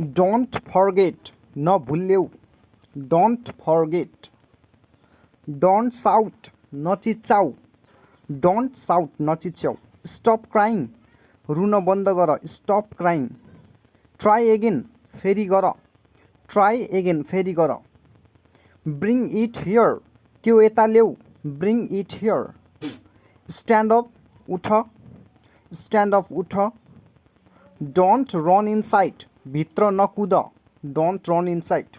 Don't forget, नभुल्यौ. Don't forget. Don't shout, नचिच्याउ. Don't shout, नचिच्याउ. Stop crying, रुन बन्द गर. Stop crying. Try again, फेरि गर. Try again, फेरि गर. Bring it here, त्यो यता ल्याऊ. Bring it here. Stand up, उठ. Stand up, उठ. Don't run inside, भित्र नकुद. Don't run inside.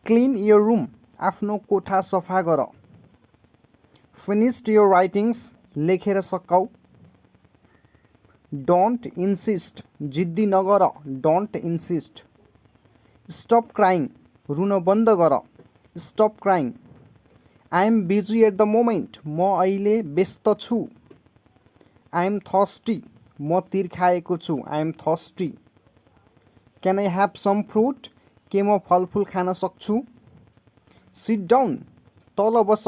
Clean your room, आफ्नो कोठा सफा गर. Finished your writings, लेखेर सकाऊ. Don't insist, जिद्दी नगर. Don't insist. Stop crying, रुन बन्द गर. Stop crying. I am busy at the moment, म अहिले व्यस्त छु. I am thirsty, म तिर्खाएको छु. I am thirsty. Can I have some fruit, के म फलफुल खान सक्छु. Sit down, तल बस.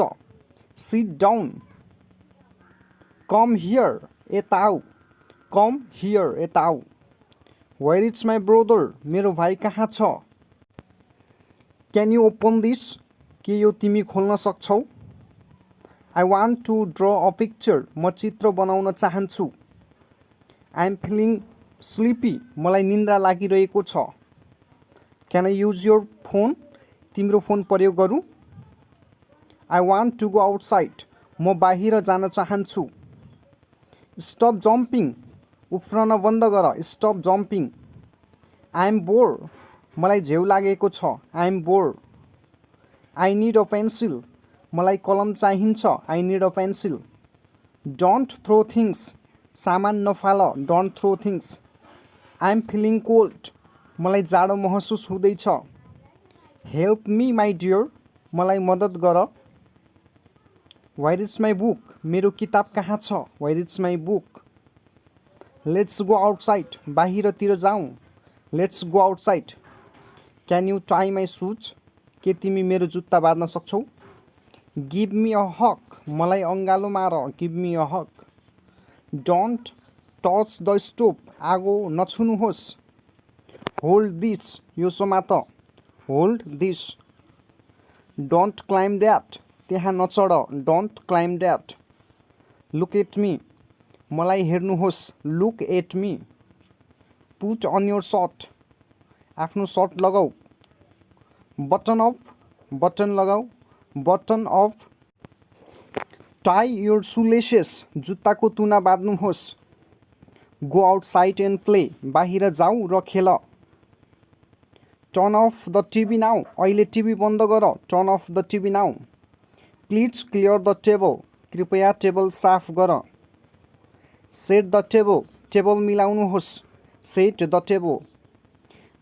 Sit down. Come here, यता आऊ. Come here, यता आऊ. Where is my brother, मेरो भाइ कहाँ छ. Can you open this, के यो तिमी खोल्न सक्छौ. I want to draw a picture, म चित्र बनाउन चाहन्छु. I am feeling sleepy, मलाई निन्द्रा लागिरहेको छ. Can I use your phone, तिम्रो फोन प्रयोग गरौँ. I want to go outside, म बाहिर जान चाहन्छु. Stop jumping, उफ्रन बन्द गर. Stop jumping. I am bored, मलाई झ्याउ लागेको छ. I am bored. I need a pencil, मलाई कलम चाहिन्छ. I need a pencil. Don't throw things, सामान नफाल. Don't throw things. I am feeling cold, मलाई जाडो महसुस हुँदैछ. Help me my dear, मलाई मद्दत गर. Where is my book, मेरो किताब कहाँ छ. Where is my book. Let's go outside, बाहिरतिर जाउँ. Let's go outside. Can you tie my shoes, के तिमी मेरो जुत्ता बाँध्न सक्छौ. Give me a hug, मलाई अङ्गालो मार. Give me a hug. Don't touch the stove, आगो नछुनुहोस्. Hold this, यो समात. Hold this. Don't climb that, त्यहाँ नचढ. Don't climb that. Look at me, मलाई हेर्नुहोस्. Look at me. Put on your shirt, आफ्नो सर्ट लगाऊ. Button up, बटन लगाऊ. Button up. Tie your shoelaces, जुत्ताको तुना बाँध्नुहोस्. Go outside and play, बाहिर जाऊ र खेल. Turn off the TV now, अहिले टिभी बन्द गर. Turn off the TV now. Please clear the table, कृपया टेबल साफ गर. Set the table, टेबल मिलाउनुहोस्. Set the table.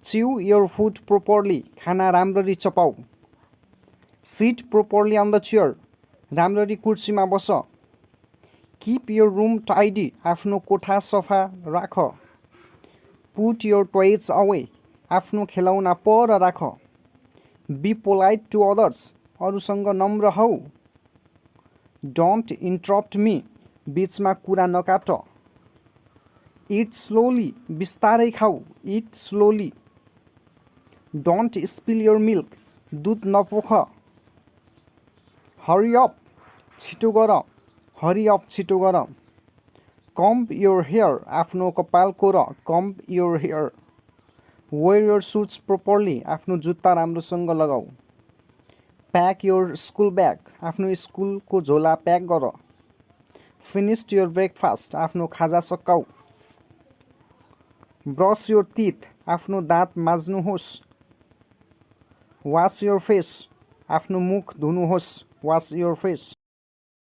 Chew your food properly, खाना राम्ररी चपाऊ. Sit properly on the chair, राम्ररी कुर्सीमा बस. Keep your room tidy, आफ्नो कोठा सफा राख. Put your toys away, आफ्नो खेलौना पर राख. Be polite to others, अरूसँग नम्र हौ. Don't interrupt me, बीचमा कुरा नकाट. Eat slowly, बिस्तारै खाऊ. Eat slowly. Don't spill your milk, दूध नपोख. Hurry up, छिटो गर. Hurry up, छिटो गर. Comb your hair, आफ्नो कपाल core. Comb your hair. Wear your shoes properly, आफ्नो जुत्ता राम्रोसँग लगाऊ. Pack your school bag, आफ्नो स्कुलको झोला प्याक गर. Finish your breakfast, आफ्नो खाजा सकाऊ. Brush your teeth, आफ्नो दाँत माझ्नुहोस्. Wash your face, आफ्नो मुख धुनुहोस्. Wash your face.